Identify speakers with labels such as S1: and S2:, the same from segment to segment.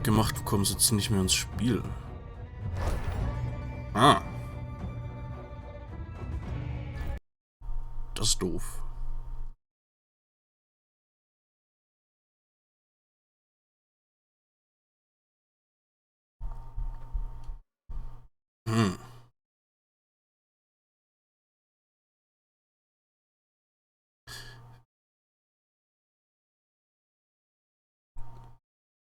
S1: weggemacht, du kommst jetzt nicht mehr ins Spiel. Ah. Das ist doof. Hm.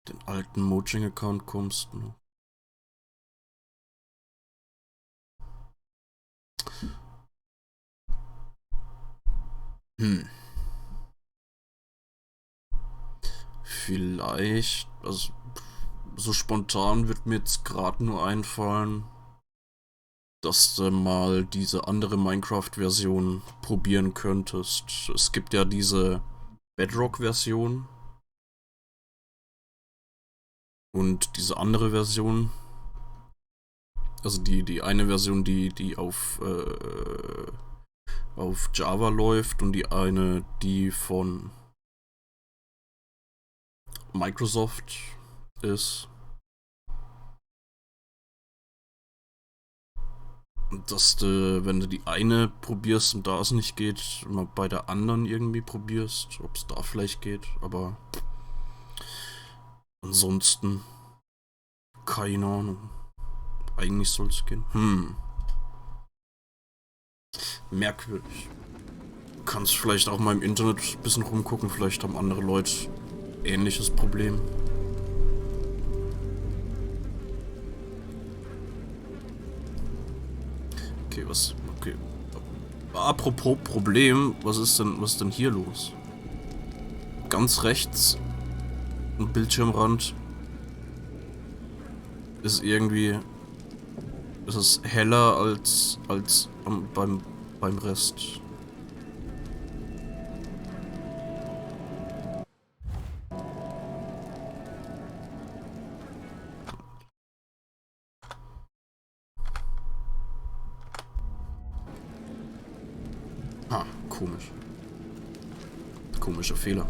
S1: Den alten Mojang-Account kommst du. Hm. Vielleicht, also so spontan wird mir jetzt gerade nur einfallen, dass du mal diese andere Minecraft-Version probieren könntest. Es gibt ja diese Bedrock-Version und diese andere Version. Also die eine Version, die auf Java läuft und die eine, die von Microsoft ist. Dass du, wenn du die eine probierst und da es nicht geht, mal bei der anderen irgendwie probierst, ob es da vielleicht geht, aber ansonsten keine Ahnung. Eigentlich soll es gehen. Merkwürdig. Du kannst vielleicht auch mal im Internet ein bisschen rumgucken, vielleicht haben andere Leute ähnliches Problem. Okay, was. Okay. Apropos Problem, was ist denn hier los? Ganz rechts, am Bildschirmrand, ist irgendwie. Ist es heller als beim Rest. Ha, komisch. Komischer Fehler.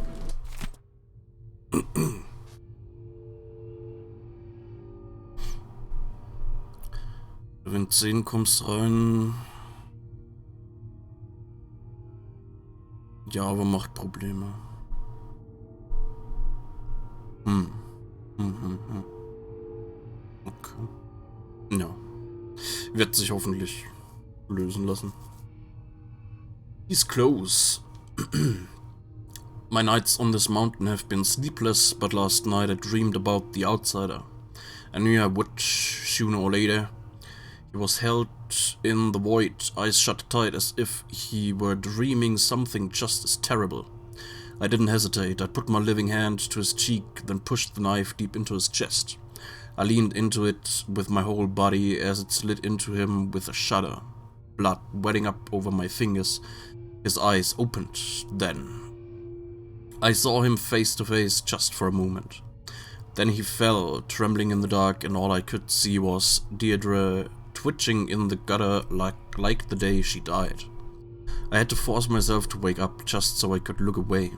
S1: Wenn 10 kommst rein. Java macht Probleme. Okay. Ja. Wird sich hoffentlich lösen lassen. He's close. My nights on this mountain have been sleepless, but last night I dreamed about the outsider. I knew I would, sooner or later. He was held in the void, eyes shut tight as if he were dreaming something just as terrible. I didn't hesitate. I put my living hand to his cheek, then pushed the knife deep into his chest. I leaned into it with my whole body as it slid into him with a shudder. Blood wetting up over my fingers. His eyes opened then. I saw him face to face just for a moment. Then he fell, trembling in the dark, and all I could see was Deirdre twitching in the gutter like the day she died. I had to force myself to wake up just so I could look away.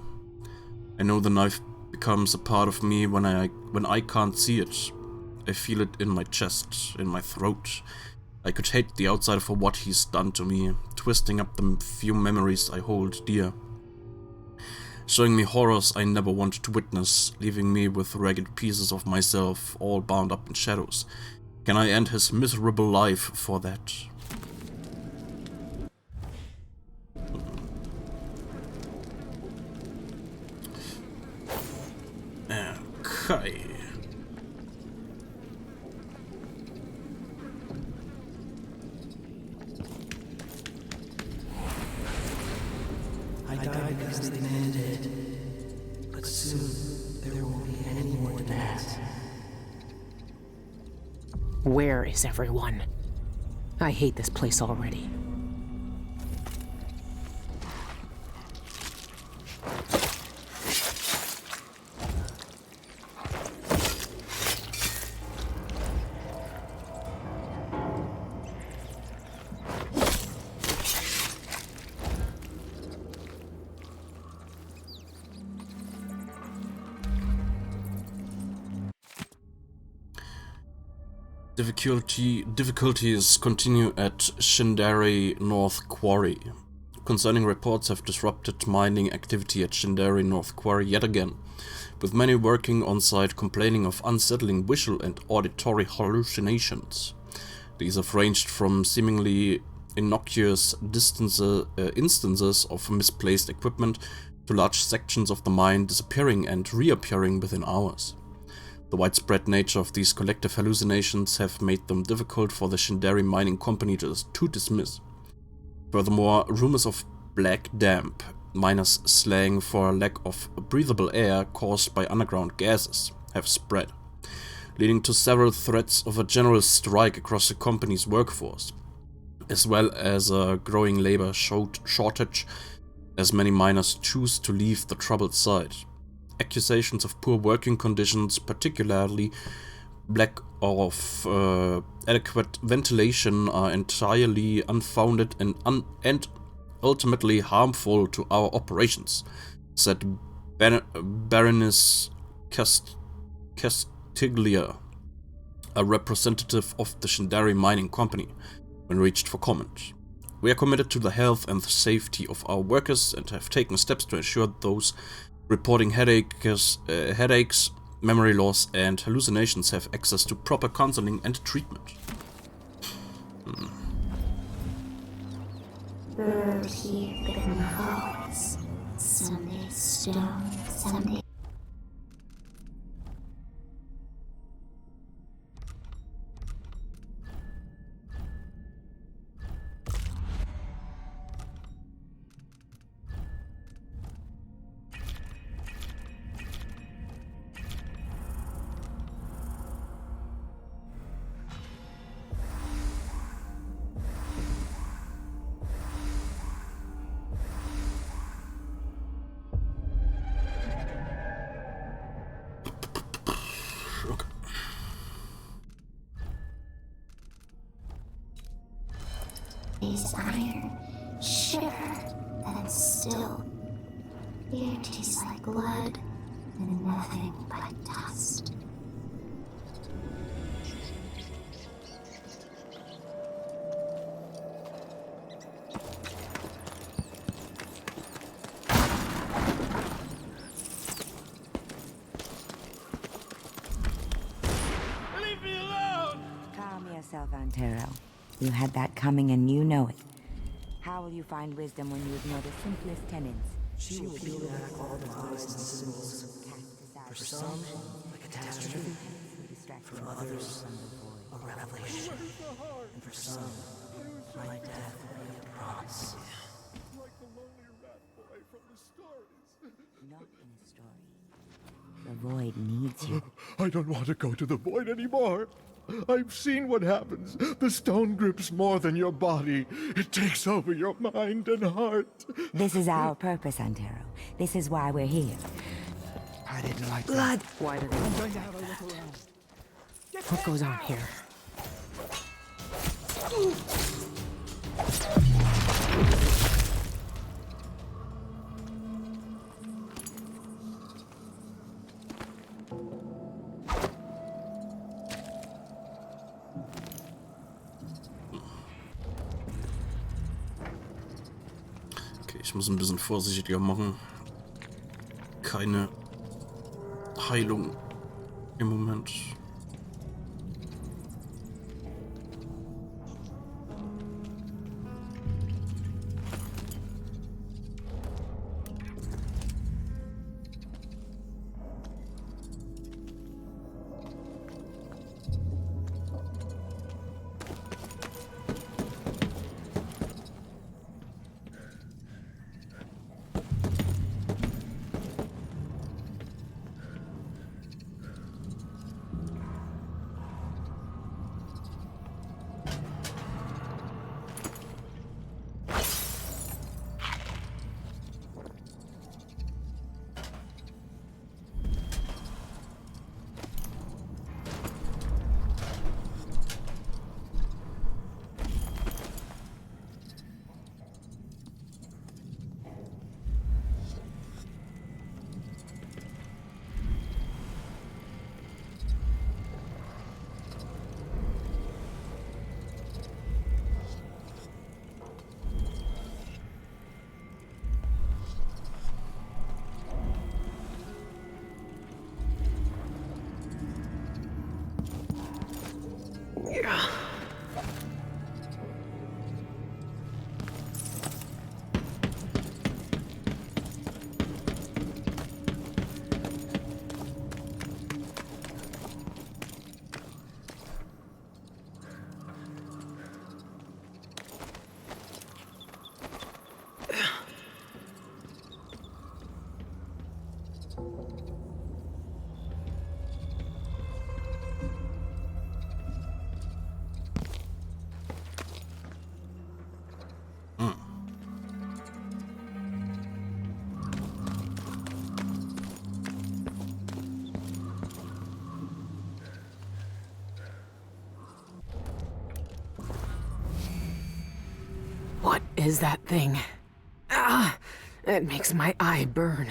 S1: I know the knife becomes a part of me when I can't see it. I feel it in my chest, in my throat. I could hate the outsider for what he's done to me, twisting up the few memories I hold dear. Showing me horrors I never wanted to witness, leaving me with ragged pieces of myself, all bound up in shadows. Can I end his miserable life for that? Okay.
S2: I died because they demanded it, but soon there won't be any more demands.
S3: Where is everyone? I hate this place already.
S1: Difficulties continue at Shindari North Quarry. Concerning reports have disrupted mining activity at Shindari North Quarry yet again, with many working on site complaining of unsettling visual and auditory hallucinations. These have ranged from seemingly innocuous instances of misplaced equipment to large sections of the mine disappearing and reappearing within hours. The widespread nature of these collective hallucinations have made them difficult for the Shindari Mining Company to dismiss. Furthermore, rumors of black damp, miners' slang for lack of breathable air caused by underground gases, have spread, leading to several threats of a general strike across the company's workforce, as well as a growing labor shortage as many miners choose to leave the troubled site. Accusations of poor working conditions, particularly lack of adequate ventilation, are entirely unfounded and ultimately harmful to our operations, said Baroness Castiglia, a representative of the Shindari Mining Company, when reached for comment. We are committed to the health and safety of our workers and have taken steps to ensure those reporting headaches, memory loss, and hallucinations have access to proper counseling and treatment.
S4: Bird here bitten hearts, someday stone, someday. Is iron, sugar, and still. Beer tastes like blood and nothing but dust.
S5: Leave me alone!
S6: Calm yourself, Antero. You had that coming and you know it. How will you find wisdom when you ignore the simplest tenets?
S2: She will peel back all the lies and symbols. For some, a catastrophe. For others, a revelation. And for some, my death will be a promise.
S5: Like the lonely rat boy from the stories.
S6: Not in a story. The void needs you.
S5: I don't want to go to the void anymore. I've seen what happens. The stone grips more than your body. It takes over your mind and heart.
S6: This is our purpose, Antero. This is why we're here.
S2: I didn't like
S3: Blood! Why do they
S5: I'm going to have a look around.
S3: What goes on here?
S1: Okay, ich muss ein bisschen vorsichtiger machen. Keine Heilung im Moment.
S3: What is that thing? Ah! It makes my eye burn.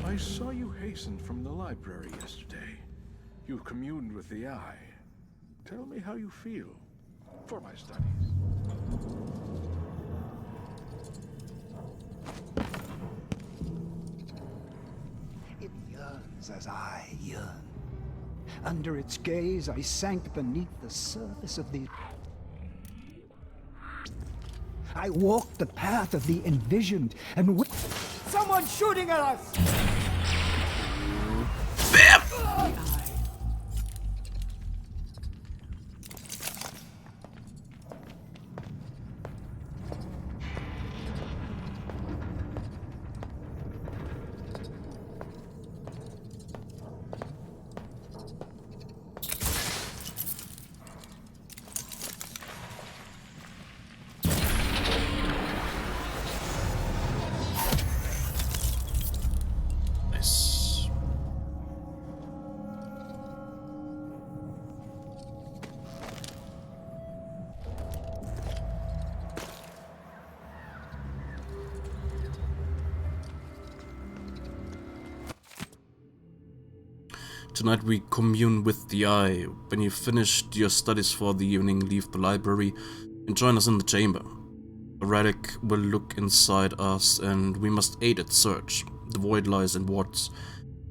S5: I saw you hasten from the library yesterday. You communed with the eye. Tell me how you feel for my studies.
S7: It yearns as I yearn. Under its gaze, I sank beneath the surface of the... I walked the path of the envisioned, and someone's shooting at us!
S1: Bam! Tonight we commune with the eye. When you've finished your studies for the evening, leave the library and join us in the chamber. A relic will look inside us and we must aid its search. The void lies in wards.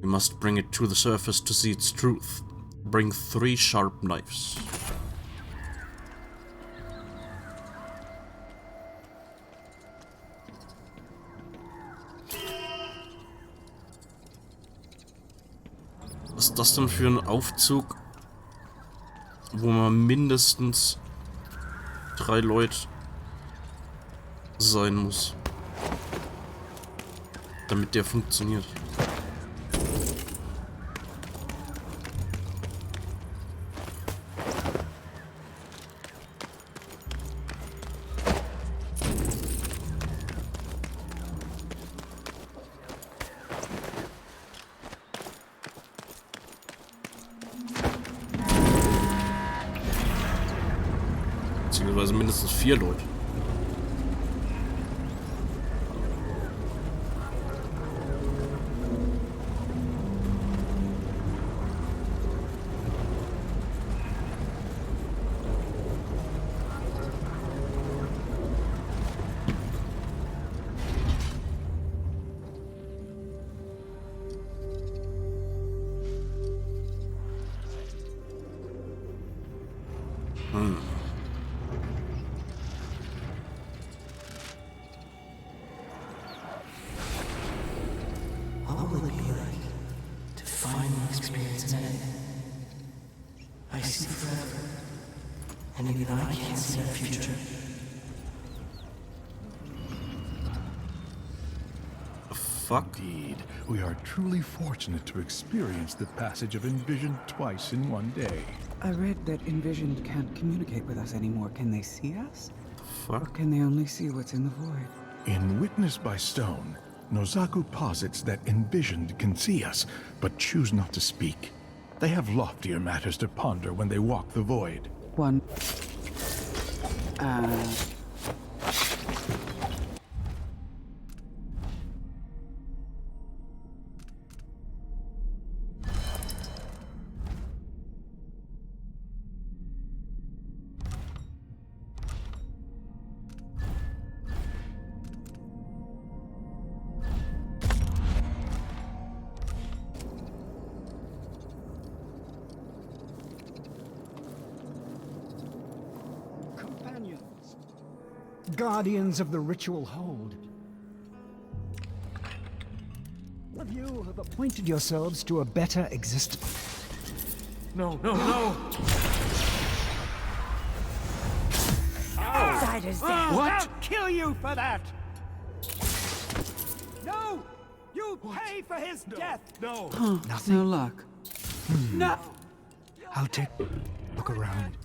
S1: We must bring it to the surface to see its truth. Bring 3 sharp knives. Was ist das denn für ein Aufzug, wo man mindestens 3 Leute sein muss, damit der funktioniert? beziehungsweise mindestens 4 Leute.
S2: What will it be like to finally experience an end? I see forever, and even I can't see the future.
S1: Fuck.
S5: Indeed, we are truly fortunate to experience the passage of Envisioned twice in one day.
S8: I read that Envisioned can't communicate with us anymore. Can they see us? Or
S1: Fuck.
S8: can they only see what's in the void?
S5: In Witness by Stone, Nozaku posits that Envisioned can see us, but choose not to speak. They have loftier matters to ponder when they walk the void.
S8: One.
S7: Companions, guardians of the ritual hold. Of you have appointed yourselves to a better existence.
S5: No, no, no!
S6: Outsiders there.
S7: What? I'll kill you for that! No! You pay for his death!
S5: No!
S7: Nothing.
S8: No luck.
S7: No! I'll take a look around.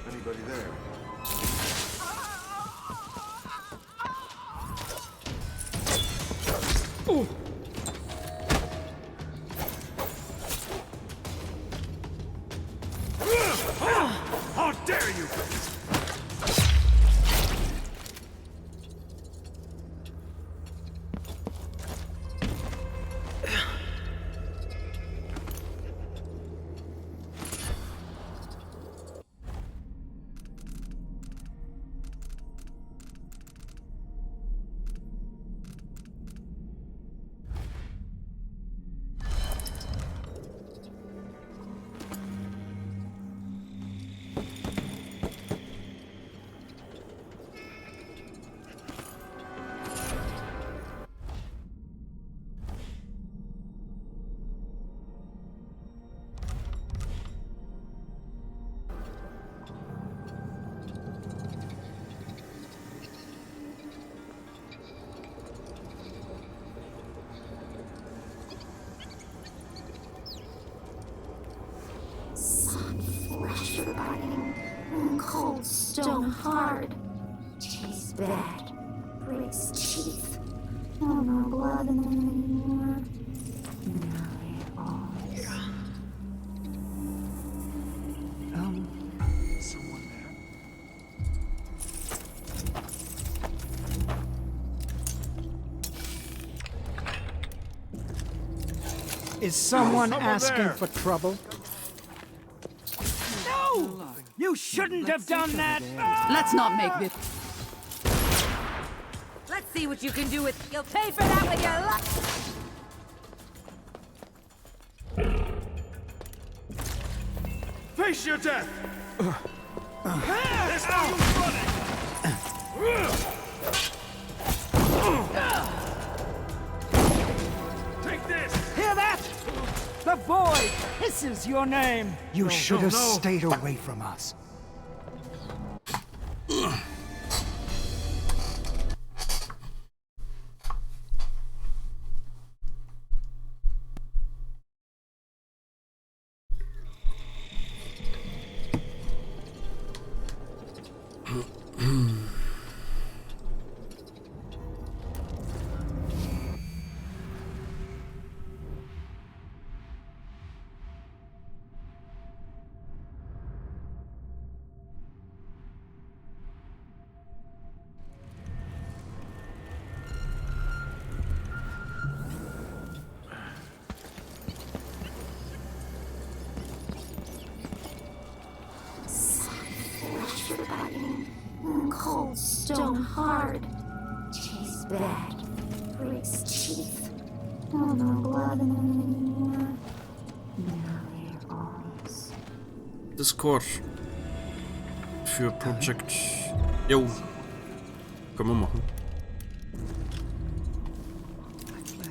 S9: Anybody there?
S5: How dare you!
S4: Flesh burning, and cold stone hard. Tastes bad, breaks teeth. No more blood in them anymore. Now they all
S7: Someone there? Is someone asking for trouble? No! You shouldn't have done that!
S8: Let's not make this.
S6: Let's see what you can do with. You'll pay for that with your luck.
S5: Face your death! There's no running! Take this!
S7: Hear that? The void hisses your name. You should have stayed away from us.
S4: Cold, stone hard. Tastes bad. Breaks teeth. Oh, no blood in them anymore. Now they're bones.
S1: Discord für Project. Jo. Können wir machen.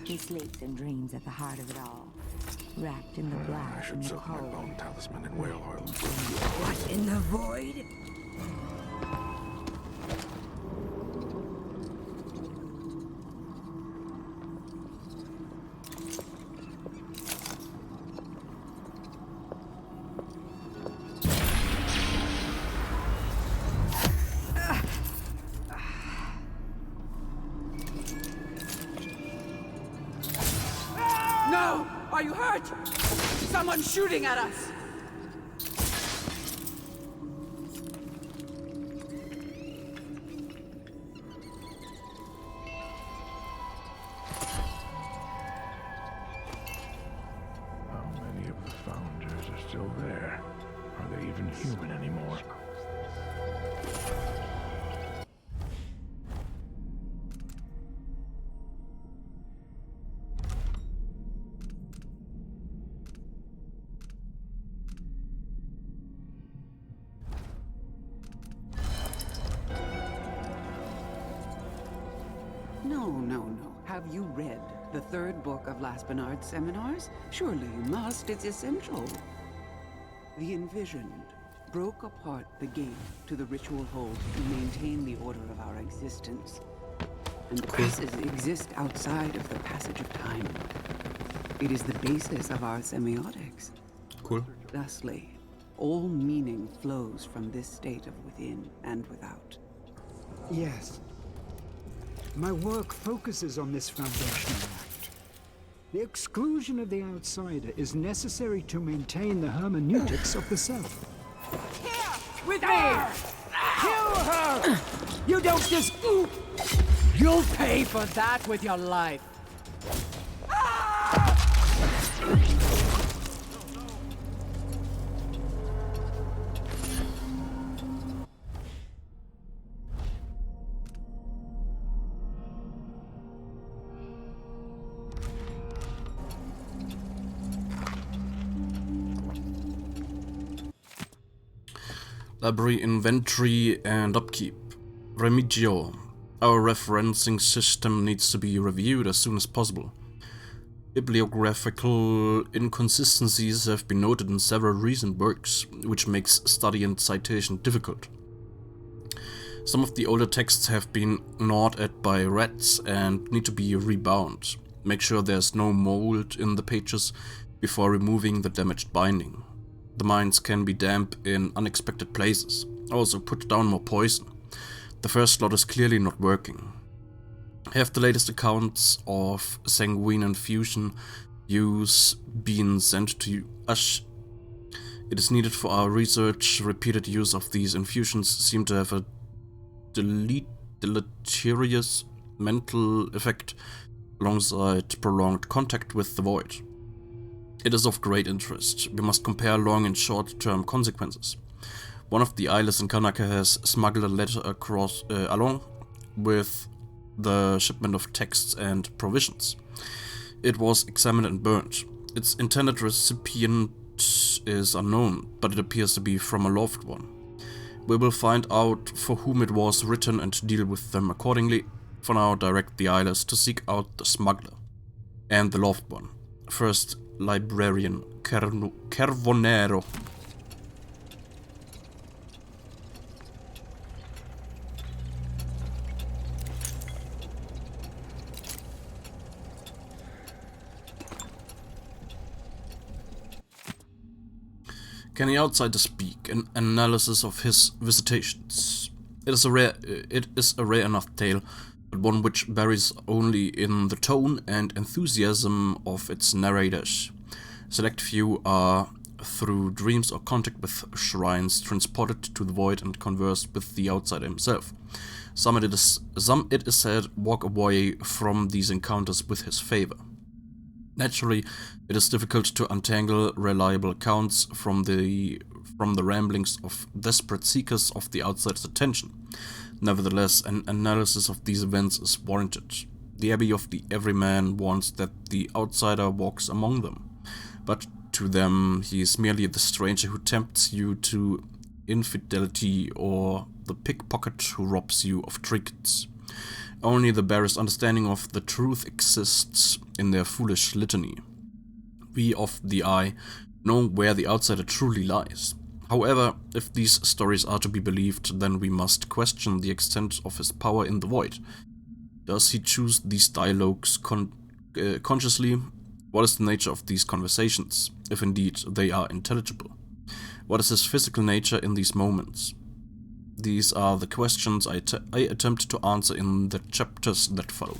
S6: He sleeps and dreams at the heart of it all. Wrapped in the
S5: I
S6: black
S5: should
S6: and the
S5: soak my
S6: cold.
S5: bone talisman in whale oil.
S6: What in the void?
S8: No! Are you hurt? Someone's shooting at us!
S5: How many of the founders are still there? Are they even human anymore?
S8: No. Have you read the third book of Las Bernard's seminars? Surely you must. It's essential. The Envisioned broke apart the gate to the ritual hold to maintain the order of our existence. And passes exist outside of the passage of time. It is the basis of our semiotics.
S1: Cool.
S8: Thusly, all meaning flows from this state of within and without.
S7: Yes. My work focuses on this foundational act. The exclusion of the outsider is necessary to maintain the hermeneutics of the self.
S8: With me! Kill her! You don't just... You'll pay for that with your life.
S1: Library inventory and upkeep. Remigio. Our referencing system needs to be reviewed as soon as possible. Bibliographical inconsistencies have been noted in several recent works, which makes study and citation difficult. Some of the older texts have been gnawed at by rats and need to be rebound. Make sure there's no mold in the pages before removing the damaged binding. The mines can be damp in unexpected places. Also put down more poison. The first slot is clearly not working. Have the latest accounts of sanguine infusion use been sent to us? It is needed for our research. Repeated use of these infusions seem to have a deleterious mental effect alongside prolonged contact with the void. It is of great interest. We must compare long and short-term consequences. One of the eyeless in Kanaka has smuggled a letter across along with the shipment of texts and provisions. It was examined and burned. Its intended recipient is unknown, but it appears to be from a loved one. We will find out for whom it was written and deal with them accordingly. For now, direct the eyeless to seek out the smuggler and the loved one. First, Librarian Carbonero. Can the outsider speak? An analysis of his visitations. It is a rare enough tale, but one which varies only in the tone and enthusiasm of its narrators. Select few are, through dreams or contact with shrines, transported to the void and converse with the outsider himself. Some, it is said, walk away from these encounters with his favor. Naturally, it is difficult to untangle reliable accounts from the ramblings of desperate seekers of the outsider's attention. Nevertheless, an analysis of these events is warranted. The Abbey of the Everyman warns that the outsider walks among them, but to them he is merely the stranger who tempts you to infidelity or the pickpocket who robs you of trinkets. Only the barest understanding of the truth exists in their foolish litany. We of the eye know where the outsider truly lies. However, if these stories are to be believed, then we must question the extent of his power in the void. Does he choose these dialogues consciously? What is the nature of these conversations, if indeed they are intelligible? What is his physical nature in these moments? These are the questions I attempt to answer in the chapters that follow.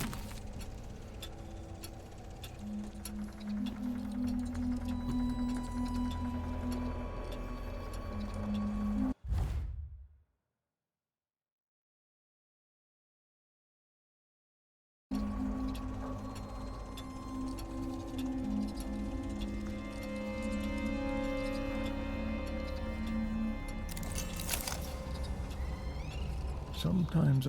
S5: Sometimes...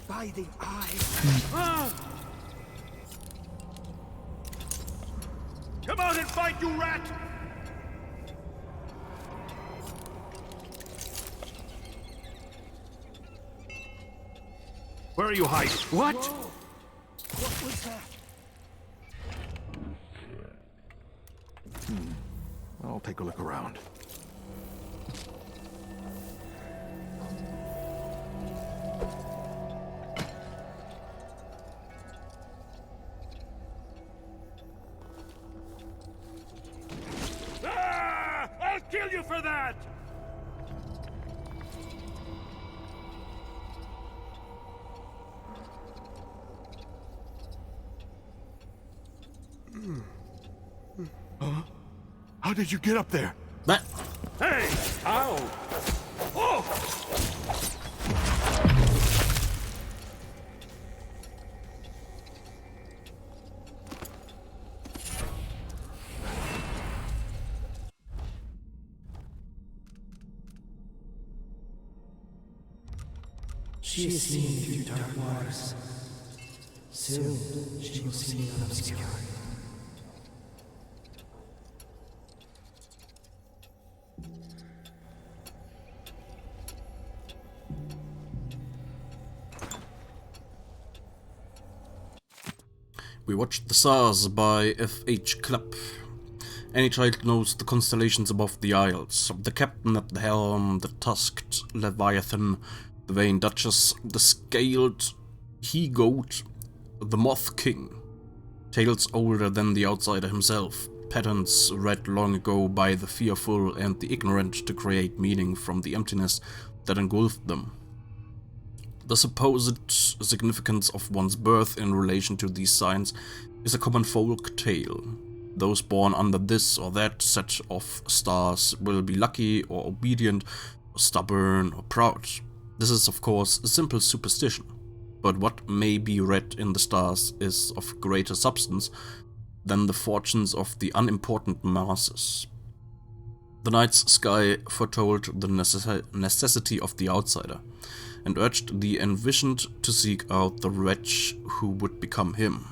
S7: By the eye.
S10: Come out and fight, you rat! Where are you hiding?
S7: What? What was that?
S5: I'll take a look around.
S10: I'll kill you for that!
S5: Huh? How did you get up there?
S1: That.
S10: Hey! Ow! Oh!
S2: She is seen through dark waters. Soon she will see me unobscured.
S1: We watched The Stars by F.H. Klapp. Any child knows the constellations above the Isles, the captain at the helm, the tusked Leviathan, the vain Duchess, the scaled he-goat, the Moth King. Tales older than the outsider himself, patterns read long ago by the fearful and the ignorant to create meaning from the emptiness that engulfed them. The supposed significance of one's birth in relation to these signs is a common folk tale. Those born under this or that set of stars will be lucky or obedient, or stubborn or proud. This is of course a simple superstition, but what may be read in the stars is of greater substance than the fortunes of the unimportant masses. The night's sky foretold the necessity of the outsider, and urged the envisioned to seek out the wretch who would become him.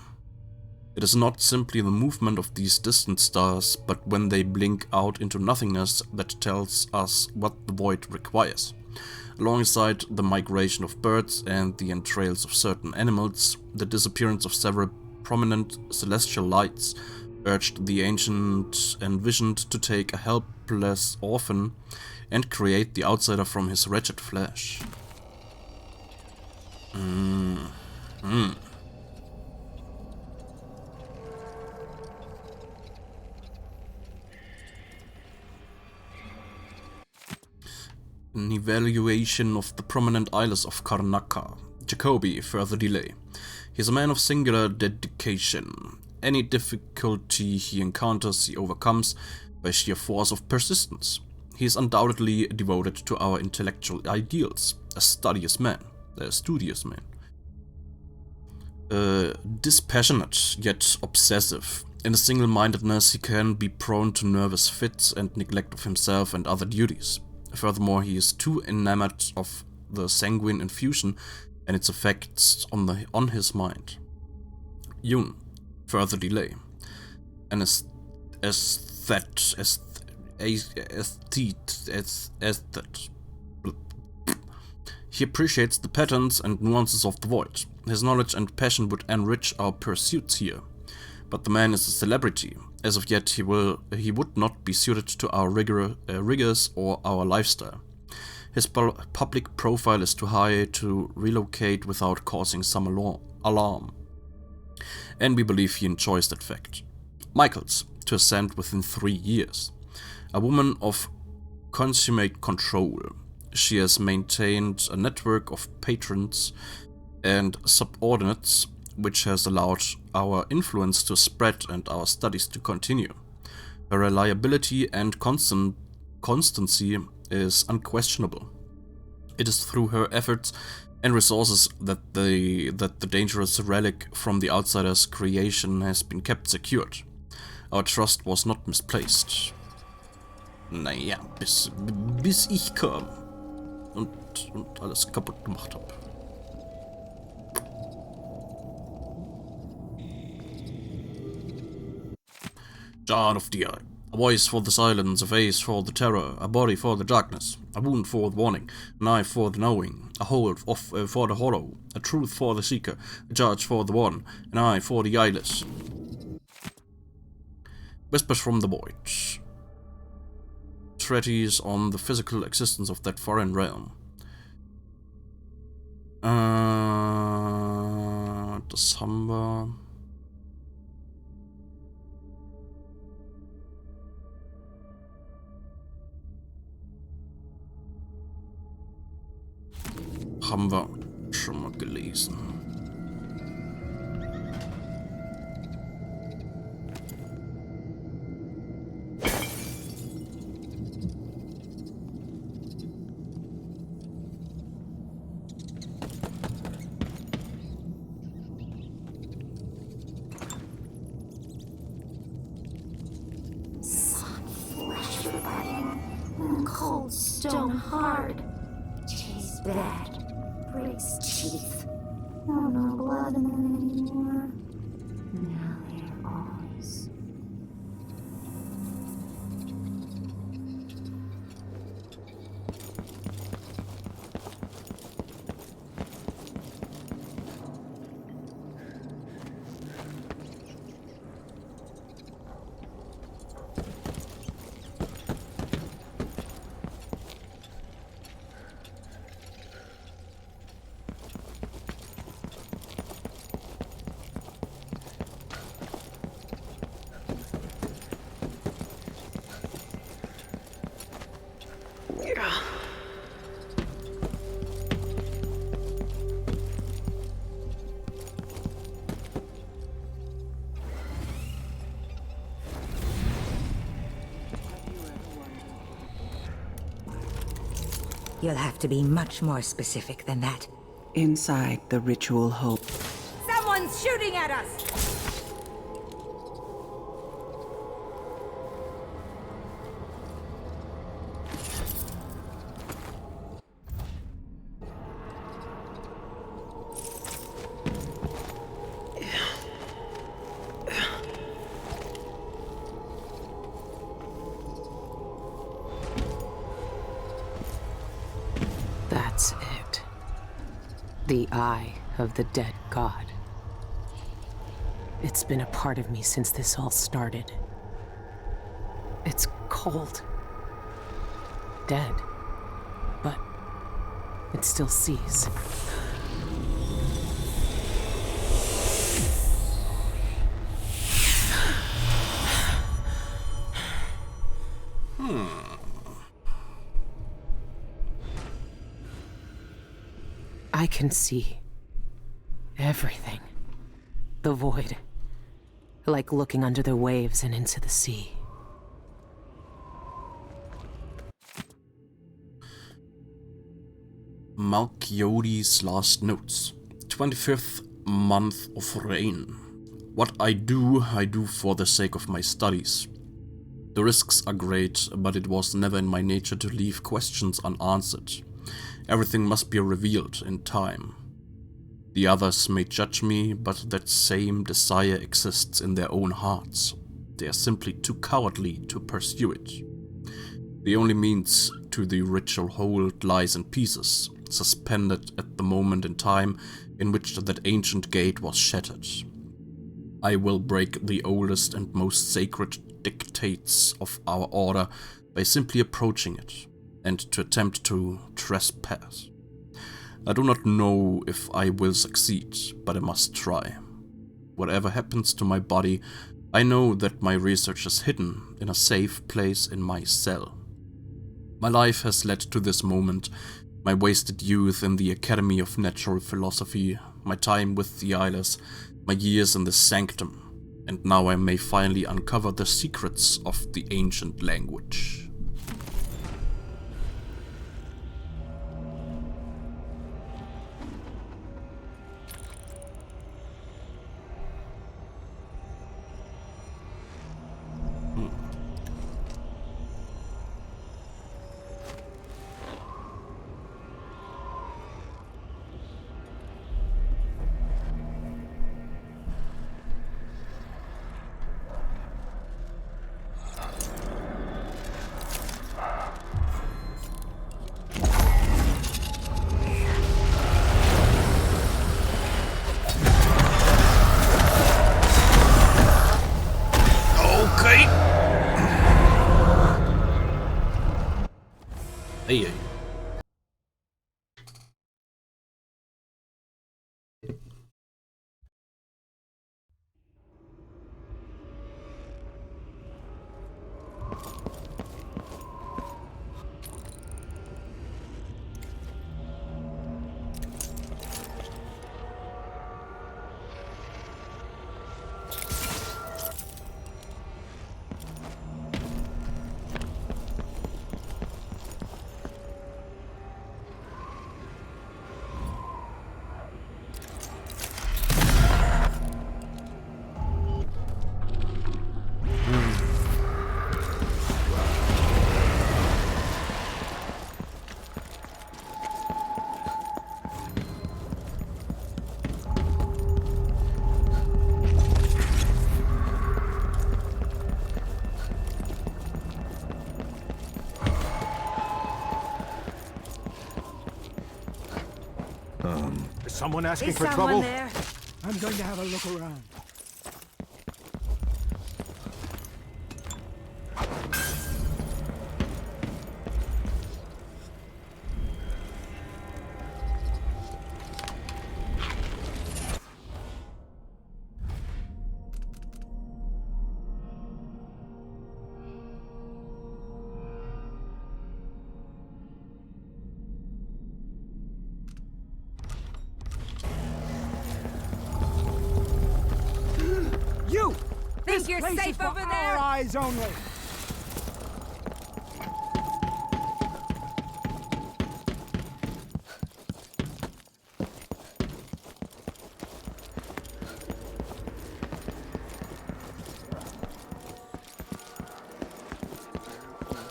S1: It is not simply the movement of these distant stars, but when they blink out into nothingness that tells us what the void requires. Alongside the migration of birds and the entrails of certain animals, the disappearance of several prominent celestial lights urged the ancient envisioned to take a helpless orphan and create the outsider from his wretched flesh. An evaluation of the prominent Isles of Karnaca. Jacoby, further delay. He is a man of singular dedication. Any difficulty he encounters he overcomes by sheer force of persistence. He is undoubtedly devoted to our intellectual ideals, a studious man. Dispassionate, yet obsessive. In a single-mindedness he can be prone to nervous fits and neglect of himself and other duties. Furthermore, he is too enamored of the sanguine infusion and its effects on his mind. Yun, further delay. An aesthete. He appreciates the patterns and nuances of the void. His knowledge and passion would enrich our pursuits here. But the man is a celebrity. As of yet, he would not be suited to our rigors or our lifestyle. His public profile is too high to relocate without causing some alarm. And we believe he enjoys that fact. Michaels, to ascend within 3 years. A woman of consummate control. She has maintained a network of patrons and subordinates, which has allowed our influence to spread and our studies to continue. Her reliability and constancy is unquestionable. It is through her efforts and resources that the dangerous relic from the outsider's creation has been kept secured. Our trust was not misplaced. Naja, bis ich kam und alles kaputt gemacht habe. Jar of the Eye. A voice for the silence, a face for the terror, a body for the darkness, a wound for the warning, an eye for the knowing, a hold for the hollow, a truth for the seeker, a judge for the one, an eye for the eyeless. Whispers from the void. Treatise on the physical existence of that foreign realm. Das haben wir. Haben wir schon mal gelesen.
S4: Flesh biting, cold stone hard, tastes bad. Breaks teeth. Oh, no blood in them anymore. Now they're eyes.
S6: You'll have to be much more specific than that.
S8: Inside the ritual hope.
S6: Someone's shooting at us!
S3: That The eye of the dead god. It's been a part of me since this all started. It's cold. Dead. But it still sees. I can see everything. The void. Like looking under the waves and into the sea.
S1: Malchiodi's last notes. 25th month of rain. What I do for the sake of my studies. The risks are great, but it was never in my nature to leave questions unanswered. Everything must be revealed in time. The others may judge me, but that same desire exists in their own hearts. They are simply too cowardly to pursue it. The only means to the ritual hold lies in pieces, suspended at the moment in time in which that ancient gate was shattered. I will break the oldest and most sacred dictates of our order by simply approaching it, and to attempt to trespass. I do not know if I will succeed, but I must try. Whatever happens to my body, I know that my research is hidden in a safe place in my cell. My life has led to this moment, my wasted youth in the Academy of Natural Philosophy, my time with the Eyeless, my years in the Sanctum, and now I may finally uncover the secrets of the ancient language. Hey.
S10: Is someone asking for trouble?
S7: I'm going to have a look around.
S6: Think you're safe over there?
S7: Our eyes only.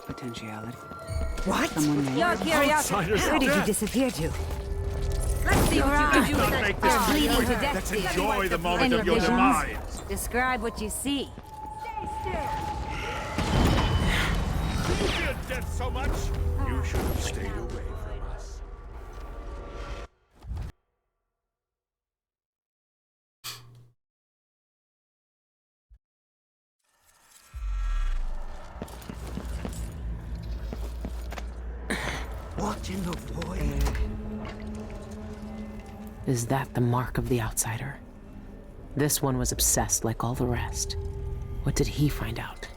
S8: Potentiality.
S6: What?
S8: Someone there?
S6: Your curiosity. Where did you disappear to? Let's see what you can do with
S10: make
S6: it.
S10: this
S6: You're bleeding to
S10: easy.
S6: death.
S10: Let's
S6: Steve.
S10: enjoy the moment
S6: Any
S10: of your
S6: visions?
S10: demise.
S6: Describe what you see.
S10: You fear death so much, you should have stayed away from us.
S7: What in the void?
S3: Is that the mark of the outsider? This one was obsessed like all the rest. What did he find out?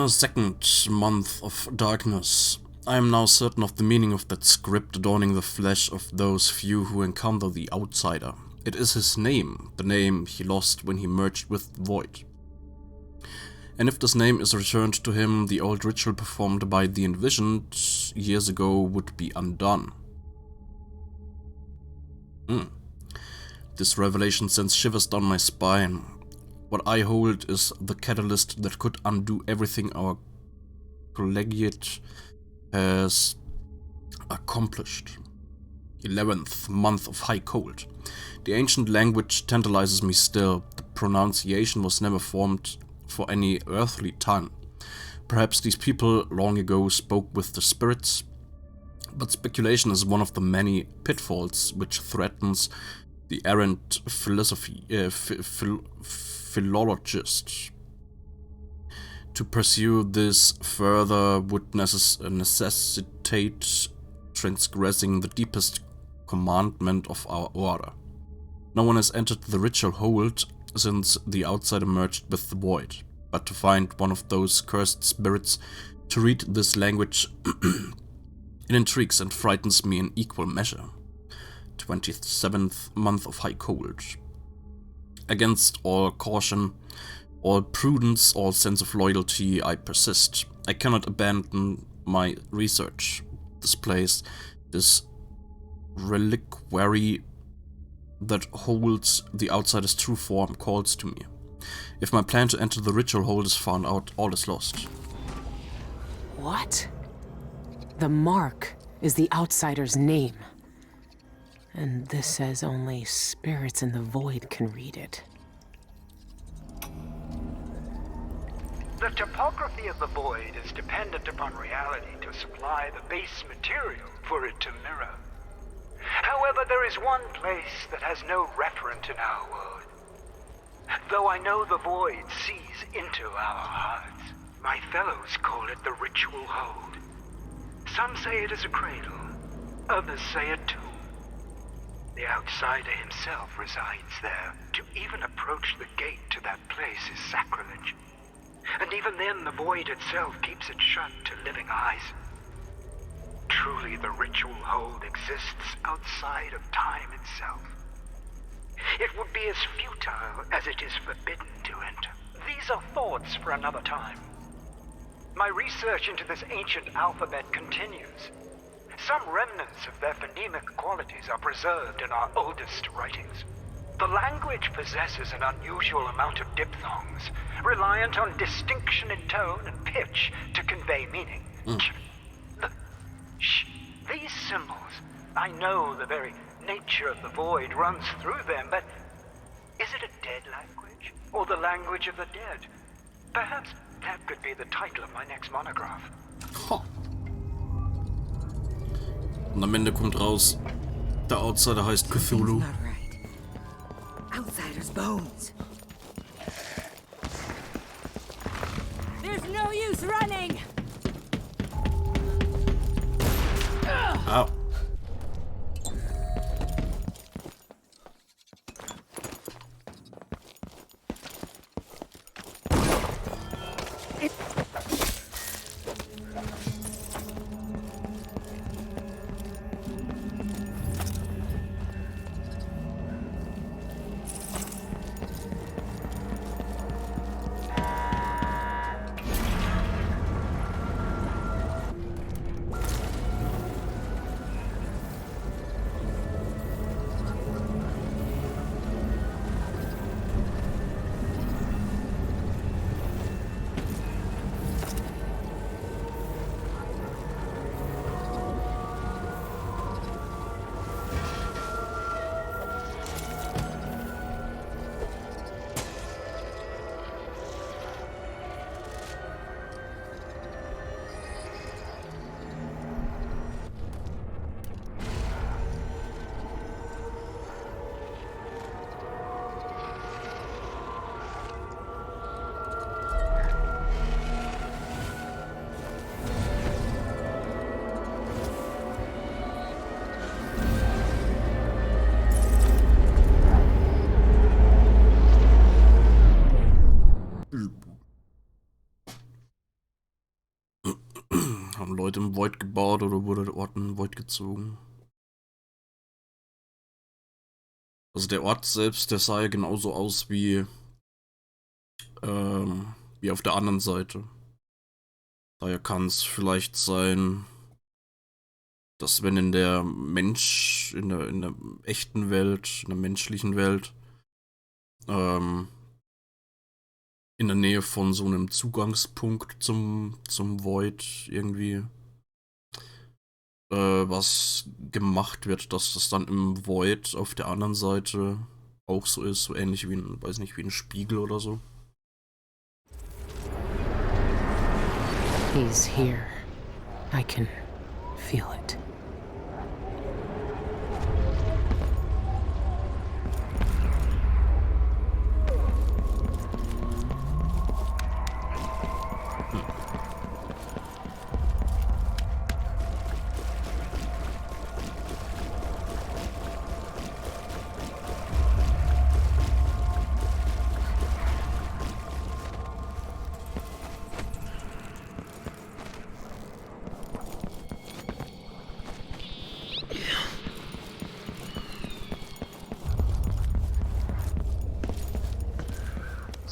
S1: Second month of darkness. I am now certain of the meaning of that script adorning the flesh of those few who encounter the outsider. It is his name, the name he lost when he merged with the void. And if this name is returned to him, the old ritual performed by the envisioned years ago would be undone. This revelation sends shivers down my spine. What I hold is the catalyst that could undo everything our collegiate has accomplished. 11th month of high cold. The ancient language tantalizes me still. The pronunciation was never formed for any earthly tongue. Perhaps these people long ago spoke with the spirits, but speculation is one of the many pitfalls which threatens the errant philologist. To pursue this further would necessitate transgressing the deepest commandment of our order. No one has entered the ritual hold since the outsider merged with the void, but to find one of those cursed spirits to read this language it intrigues and frightens me in equal measure. 27th month of high cold. Against all caution, all prudence, all sense of loyalty, I persist. I cannot abandon my research. This place, this reliquary that holds the outsider's true form, calls to me. If my plan to enter the ritual hold is found out, all is lost.
S3: What? The mark is the outsider's name. And this says only spirits in the void can read it.
S7: The topography of the void is dependent upon reality to supply the base material for it to mirror. However, there is one place that has no referent in our world. Though I know the void sees into our hearts, my fellows call it the ritual hold. Some say it is a cradle, others say a tomb. The outsider himself resides there. To even approach the gate to that place is sacrilege. And even then, the void itself keeps it shut to living eyes. Truly, the ritual hold exists outside of time itself. It would be as futile as it is forbidden to enter. These are thoughts for another time. My research into this ancient alphabet continues. Some remnants of their phonemic qualities are preserved in our oldest writings. The language possesses an unusual amount of diphthongs, reliant on distinction in tone and pitch to convey meaning. These symbols, I know the very nature of the void runs through them, but is it a dead language, or the language of the dead? Perhaps that could be the title of my next monograph.
S1: Huh. Und am Ende kommt raus, der Outsider heißt Cthulhu.
S6: Not right. Outsider's bones. There's no use running.
S1: Au. Haben Leute im Void gebaut oder wurde der Ort in den Void gezogen? Also der Ort selbst, der sah ja genauso aus wie auf der anderen Seite. Daher kann es vielleicht sein, dass wenn in der in der echten Welt, in der menschlichen Welt, in der Nähe von so einem Zugangspunkt zum Void irgendwie was gemacht wird, dass das dann im Void auf der anderen Seite auch so ist, so ähnlich wie ein, weiß nicht, wie ein Spiegel oder so.
S3: He's here. I can feel it.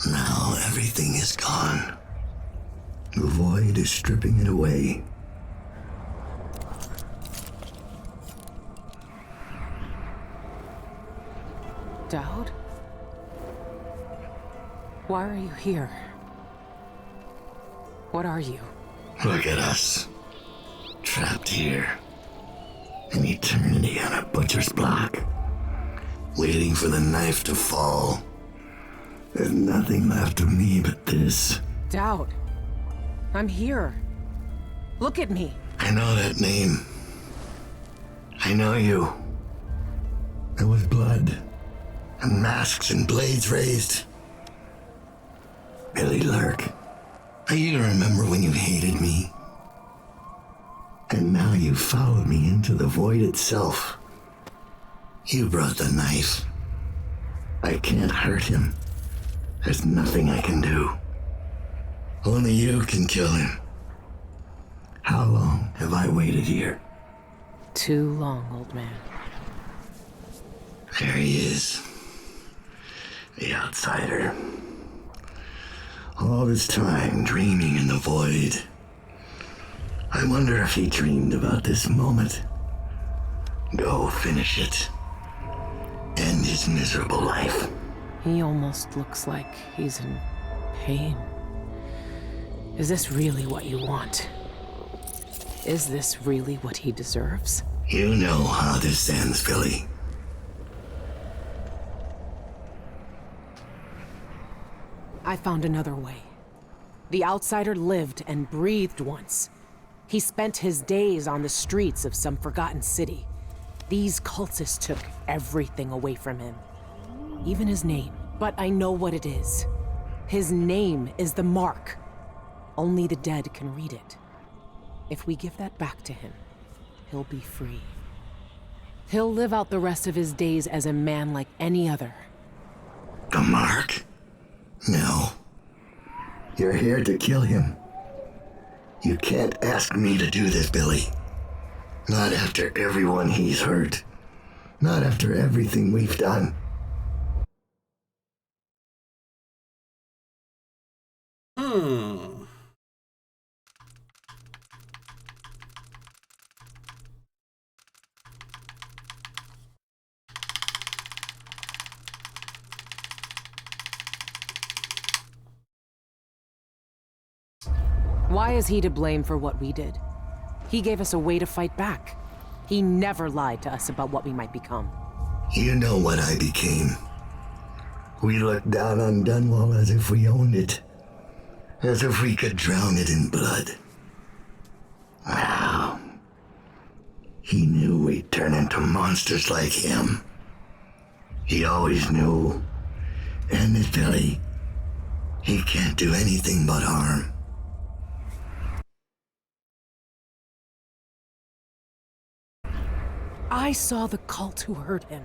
S11: Now everything is gone. The void is stripping it away.
S3: Dowd? Why are you here? What are you?
S11: Look at us. Trapped here. An eternity on a butcher's block. Waiting for the knife to fall. There's nothing left of me but this.
S3: Dowd. I'm here. Look at me.
S11: I know that name. I know you. There was blood. And masks and blades raised. Billy Lurk. I even remember when you hated me. And now you followed me into the void itself. You brought the knife. I can't hurt him. There's nothing I can do. Only you can kill him. How long have I waited here?
S3: Too long, old man.
S11: There he is. The outsider. All this time dreaming in the void. I wonder if he dreamed about this moment. Go finish it. End his miserable life.
S3: He almost looks like he's in pain. Is this really what you want? Is this really what he deserves?
S11: You know how this ends, Billy.
S3: I found another way. The outsider lived and breathed once. He spent his days on the streets of some forgotten city. These cultists took everything away from him, even his name. But I know what it is. His name is the mark. Only the dead can read it. If we give that back to him, he'll be free. He'll live out the rest of his days as a man like any other.
S11: The mark? No. You're here to kill him. You can't ask me to do this, Billy. Not after everyone he's hurt. Not after everything we've done.
S3: Why is he to blame for what we did? He gave us a way to fight back. He never lied to us about what we might become.
S11: You know what I became. We looked down on Dunwall as if we owned it. As if we could drown it in blood. Wow. He knew we'd turn into monsters like him. He always knew. And this Billy, he can't do anything but harm.
S3: I saw the cult who hurt him.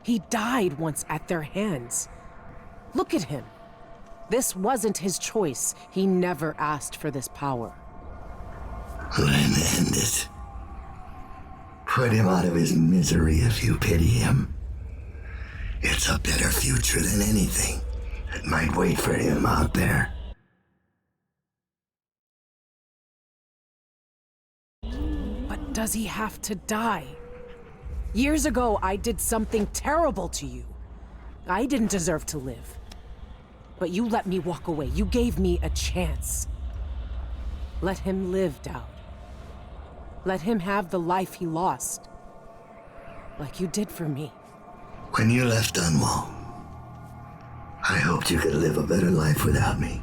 S3: He died once at their hands. Look at him. This wasn't his choice. He never asked for this power.
S11: Then end it. Put him out of his misery if you pity him. It's a better future than anything that might wait for him out there.
S3: But does he have to die? Years ago, I did something terrible to you. I didn't deserve to live. But you let me walk away. You gave me a chance. Let him live, Dowd. Let him have the life he lost. Like you did for me.
S11: When you left Dunwall, I hoped you could live a better life without me.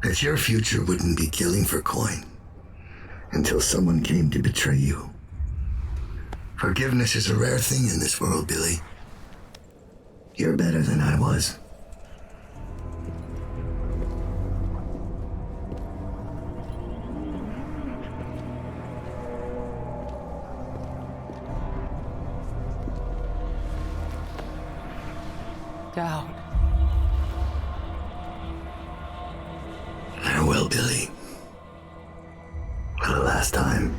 S11: That your future wouldn't be killing for coin until someone came to betray you. Forgiveness is a rare thing in this world, Billy. You're better than I was.
S3: Dowd.
S11: Farewell, Billy. For the last time.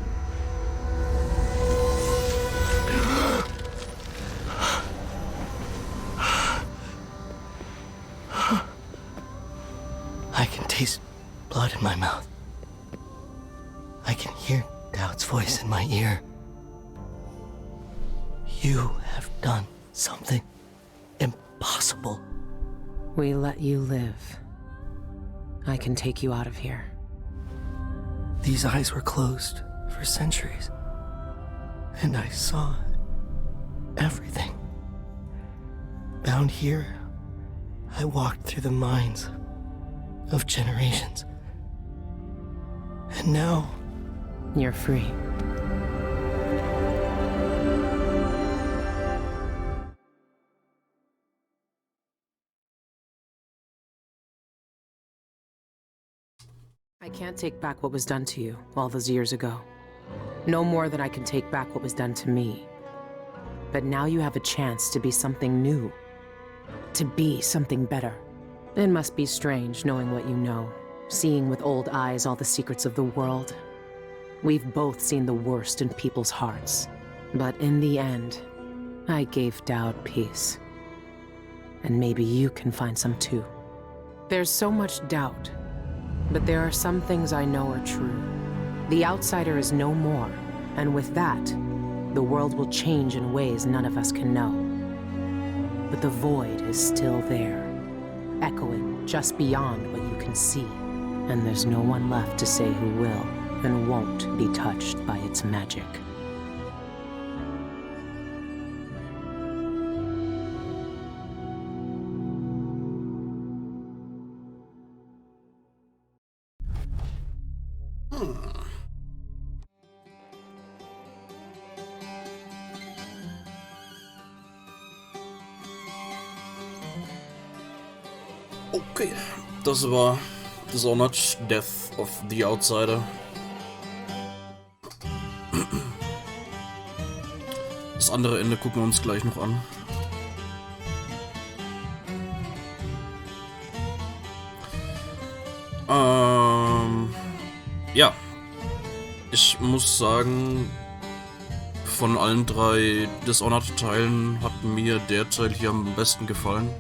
S12: I can taste blood in my mouth. I can hear Dowd's voice in my ear. You have done something impossible.
S3: We let you live. I can take you out of here.
S12: These eyes were closed for centuries, and I saw everything. Bound here, I walked through the minds of generations. And now...
S3: You're free. I can't take back what was done to you all those years ago. No more than I can take back what was done to me. But now you have a chance to be something new. To be something better. It must be strange knowing what you know, seeing with old eyes all the secrets of the world. We've both seen the worst in people's hearts. But in the end, I gave Dowd peace. And maybe you can find some too. There's so much doubt, but there are some things I know are true. The outsider is no more, and with that, the world will change in ways none of us can know. But the void is still there, echoing just beyond what you can see. And there's no one left to say who will and won't be touched by its magic.
S1: Okay, das war Dishonored, Death of the Outsider. Das andere Ende gucken wir uns gleich noch an. Ja, ich muss sagen, von allen 3 Dishonored-Teilen hat mir der Teil hier am besten gefallen.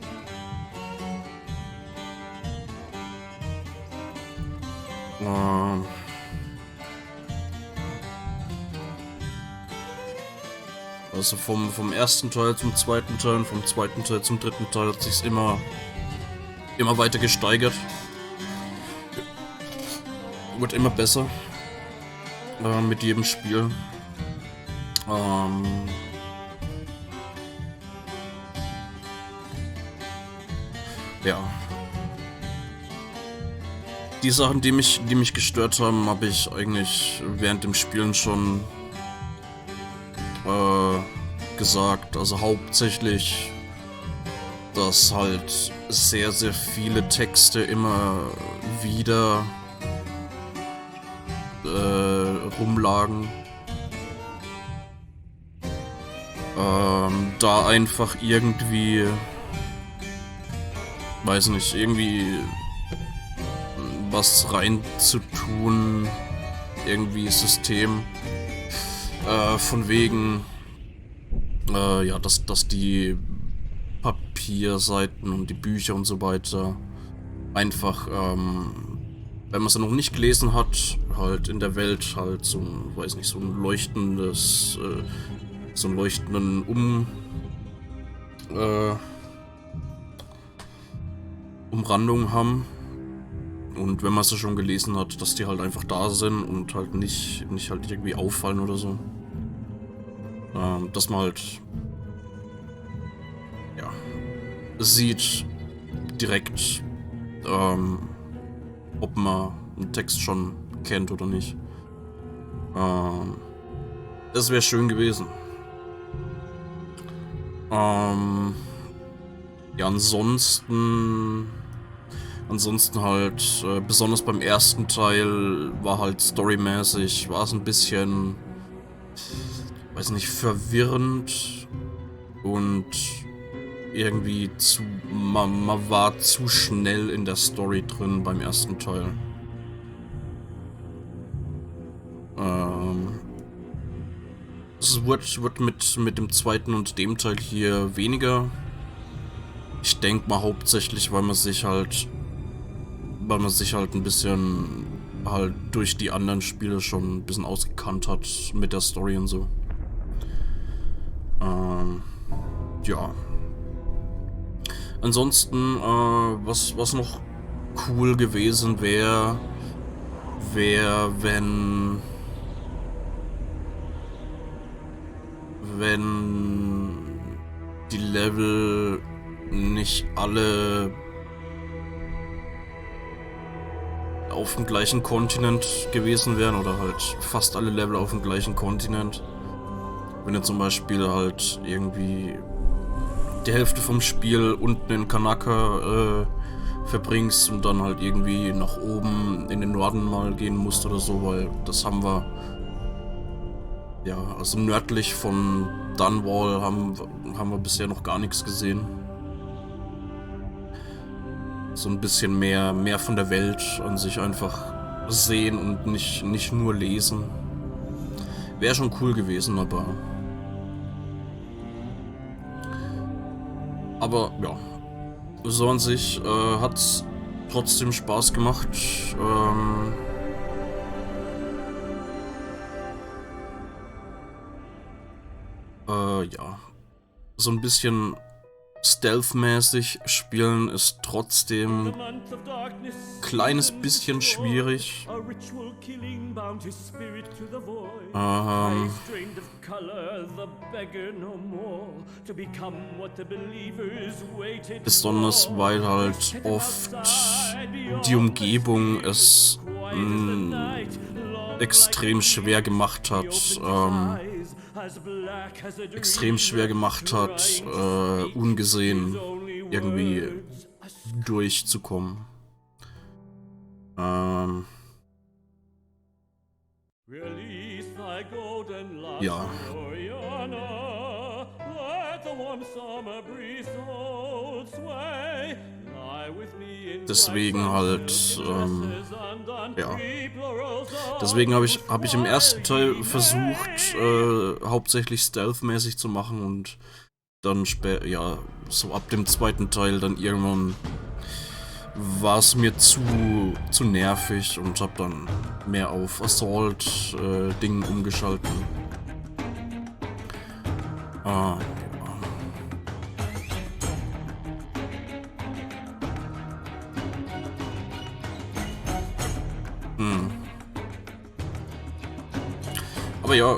S1: Also vom ersten Teil zum zweiten Teil und vom zweiten Teil zum dritten Teil hat sich's immer weiter gesteigert. Wird immer besser mit jedem Spiel. Ja. Die Sachen, die mich gestört haben, habe ich eigentlich während dem Spielen schon gesagt. Also hauptsächlich, dass halt sehr, sehr viele Texte immer wieder rumlagen. Da einfach irgendwie, weiß nicht, irgendwie was reinzutun, irgendwie System, von wegen, ja, dass die Papierseiten und die Bücher und so weiter einfach, wenn man es noch nicht gelesen hat, halt in der Welt halt so, weiß nicht, so ein leuchtendes, so einen leuchtenden Umrandung haben. Und wenn man es schon gelesen hat, dass die halt einfach da sind und halt nicht halt irgendwie auffallen oder so. Dass man halt, ja, sieht direkt, ob man einen Text schon kennt oder nicht. Das wäre schön gewesen. Ja, ansonsten halt, besonders beim ersten Teil war halt storymäßig, war es ein bisschen, weiß nicht, verwirrend und irgendwie man war zu schnell in der Story drin beim ersten Teil. Es wird mit dem zweiten und dem Teil hier weniger. Ich denke mal hauptsächlich, weil man sich halt ein bisschen halt durch die anderen Spiele schon ein bisschen ausgekannt hat mit der Story und so. Ja. Ansonsten, was noch cool gewesen wäre, wenn die Level nicht alle auf dem gleichen Kontinent gewesen wären oder halt fast alle Level auf dem gleichen Kontinent. Wenn du zum Beispiel halt irgendwie die Hälfte vom Spiel unten in Kanaka verbringst und dann halt irgendwie nach oben in den Norden mal gehen musst oder so, weil das haben wir, ja, also nördlich von Dunwall haben wir bisher noch gar nichts gesehen. So ein bisschen mehr von der Welt an sich einfach sehen und nicht nur lesen. Wäre schon cool gewesen, aber ja, so an sich hat's trotzdem Spaß gemacht. Ja, so ein bisschen stealth-mäßig spielen ist trotzdem kleines bisschen schwierig. Besonders weil halt oft die Umgebung es extrem schwer gemacht hat, ungesehen irgendwie durchzukommen. Ja. Deswegen halt, ja. Deswegen habe ich im ersten Teil versucht, hauptsächlich stealth-mäßig zu machen und dann später, ja, so ab dem zweiten Teil dann irgendwann war es mir zu nervig und habe dann mehr auf Assault-Dingen umgeschalten. Ja. Aber ja,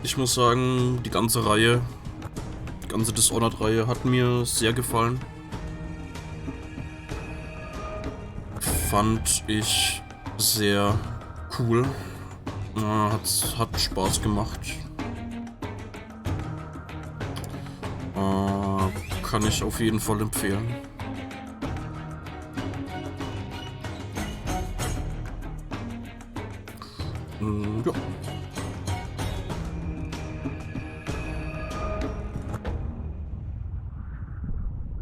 S1: ich muss sagen, die ganze Dishonored-Reihe hat mir sehr gefallen. Fand ich sehr cool. Hat Spaß gemacht. Kann ich auf jeden Fall empfehlen. Ja.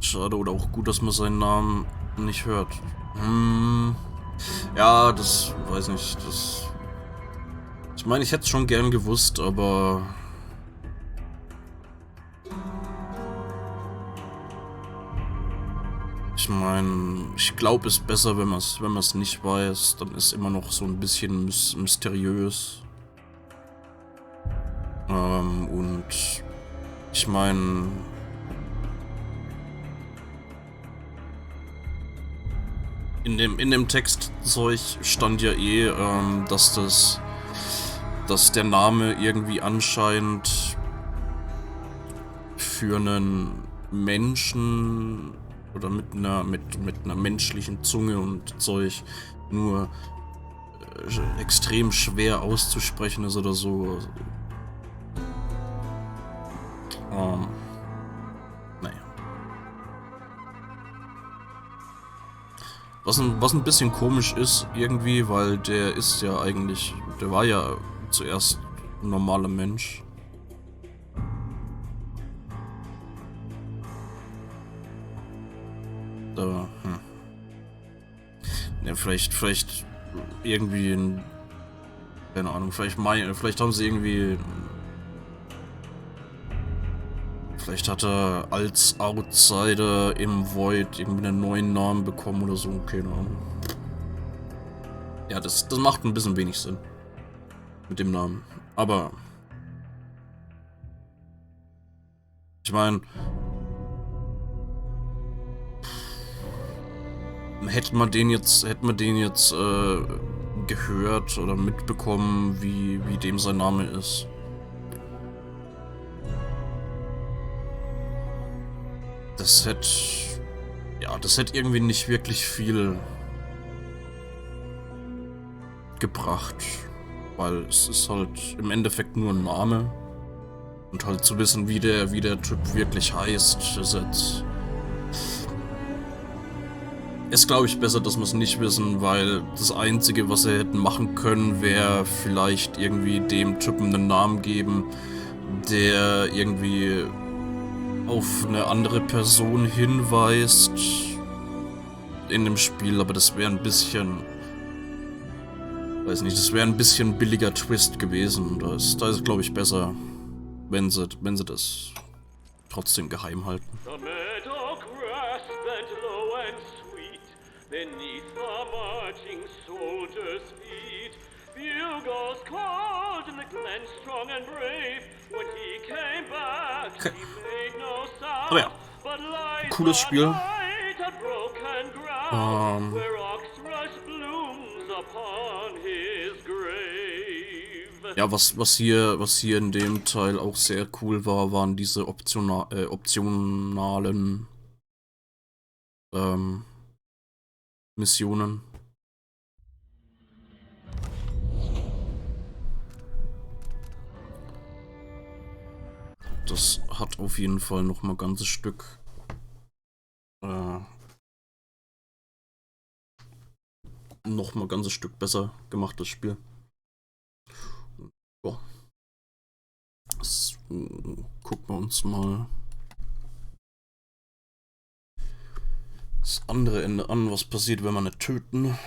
S1: Schade oder auch gut, dass man seinen Namen nicht hört. Ja, das weiß nicht. Ich meine, ich hätte es schon gern gewusst, aber ich meine, ich glaube, es ist besser, wenn man es nicht weiß. Dann ist immer noch so ein bisschen mysteriös. Und ich meine, in dem Textzeug stand ja dass der Name irgendwie anscheinend für einen Menschen oder mit einer menschlichen Zunge und Zeug nur extrem schwer auszusprechen ist oder so. Naja. Was ein bisschen komisch ist irgendwie, weil der war ja zuerst ein normaler Mensch. Ja, vielleicht irgendwie keine Ahnung, vielleicht haben sie irgendwie, vielleicht hat er als Outsider im Void irgendwie einen neuen Namen bekommen oder so, keine Ahnung. Ja, das macht ein bisschen wenig Sinn mit dem Namen, aber ich meine, hätte man den jetzt gehört oder mitbekommen, wie dem sein Name ist. Das hätte irgendwie nicht wirklich viel gebracht, weil es ist halt im Endeffekt nur ein Name und halt zu wissen, wie der Typ wirklich heißt, ist, glaube ich, besser, dass wir es nicht wissen, weil das Einzige, was sie hätten machen können, wäre vielleicht irgendwie dem Typen einen Namen geben, der irgendwie auf eine andere Person hinweist in dem Spiel, aber das wäre ein bisschen, weiß nicht, das wäre ein bisschen billiger Twist gewesen. Da ist es, glaube ich, besser, wenn sie das trotzdem geheim halten.
S13: Beneath the marching soldiers' feet, bugles called and the men strong and brave. When he came back, he made no sound.
S1: Aber ja, cooles Spiel.
S13: Where oxrush blooms upon his grave.
S1: Ja, was hier in dem Teil auch sehr cool war, waren diese optionalen Missionen. Das hat auf jeden Fall noch mal ein ganzes Stück besser gemacht, das Spiel. Ja. So, gucken wir uns mal das andere Ende an, was passiert, wenn wir nicht töten.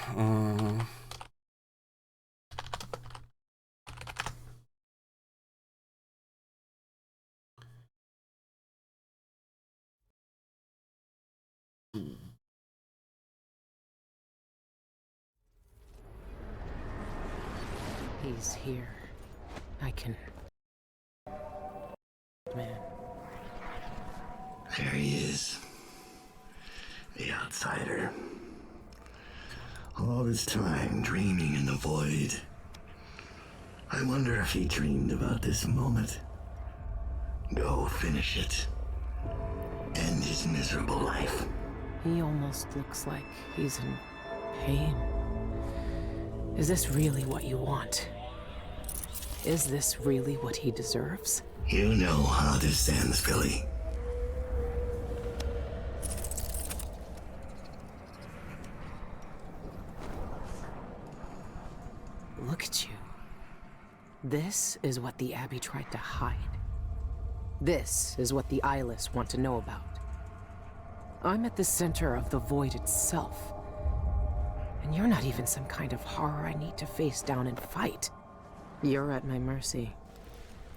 S3: He's here. I can... Man.
S11: There he is. The outsider. All this time dreaming in the void. I wonder if he dreamed about this moment. Go finish it. End his miserable life.
S3: He almost looks like he's in pain. Is this really what you want? Is this really what he deserves?
S11: You know how this ends, Billy.
S3: Look at you. This is what the Abbey tried to hide. This is what the eyeless want to know about. I'm at the center of the void itself. And you're not even some kind of horror I need to face down and fight. You're at my mercy.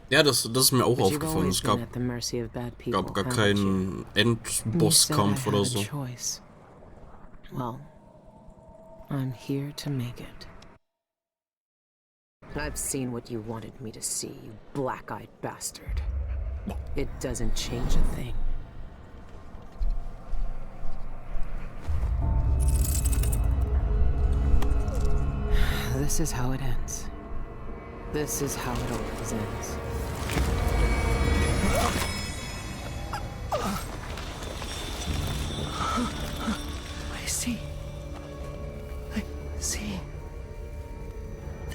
S1: Ja, das ist mir auch aufgefallen. Es gab gar keinen Endbosskampf oder so.
S3: Well, I'm here to make it. I've seen what you wanted me to see, you black-eyed bastard. It doesn't change a thing. This is how it ends. This is how it always ends.
S12: I see.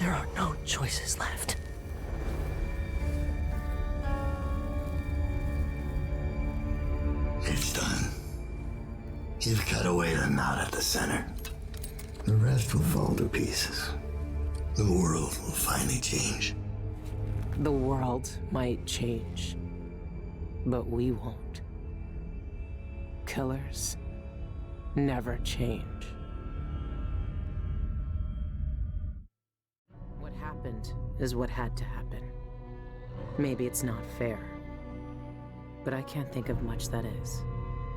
S12: There are no choices left.
S11: It's done. You've cut away the knot at the center. The rest will fall to pieces. The world will finally change.
S3: The world might change, but we won't. Killers never change. What happened is what had to happen. Maybe it's not fair, but I can't think of much that is.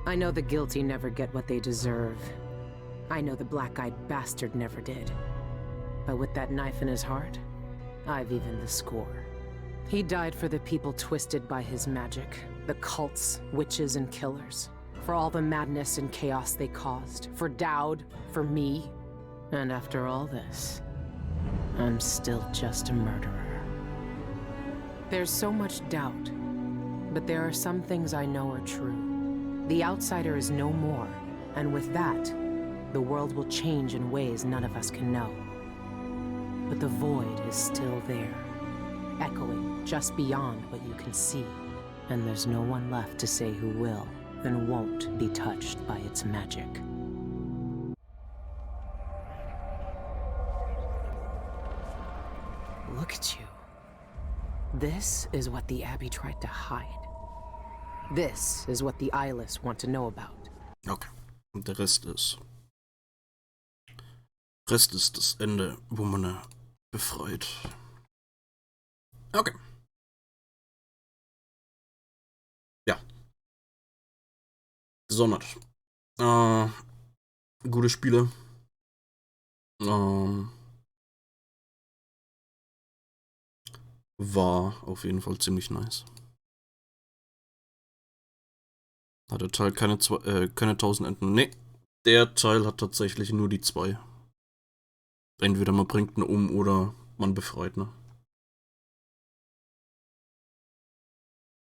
S3: I know the guilty never get what they deserve. I know the black-eyed bastard never did. But with that knife in his heart, I've evened the score. He died for the people twisted by his magic, the cults, witches, and killers. For all the madness and chaos they caused. For Dowd, for me. And after all this, I'm still just a murderer. There's so much doubt, but there are some things I know are true. The outsider is no more, and with that, the world will change in ways none of us can know. But the void is still there, echoing just beyond what you can see. And there's no one left to say who will and won't be touched by its magic. Look at you. This is what the Abbey tried to hide. This is what the eyeless want to know about.
S1: Okay, und der Rest ist das Ende, wo man befreit. Okay. Ja. Dishonored. Gute Spiele. War auf jeden Fall ziemlich nice. Hat der Teil keine 1000 Enden? Nee, der Teil hat tatsächlich nur die 2. Entweder man bringt ihn um oder man befreit, ne?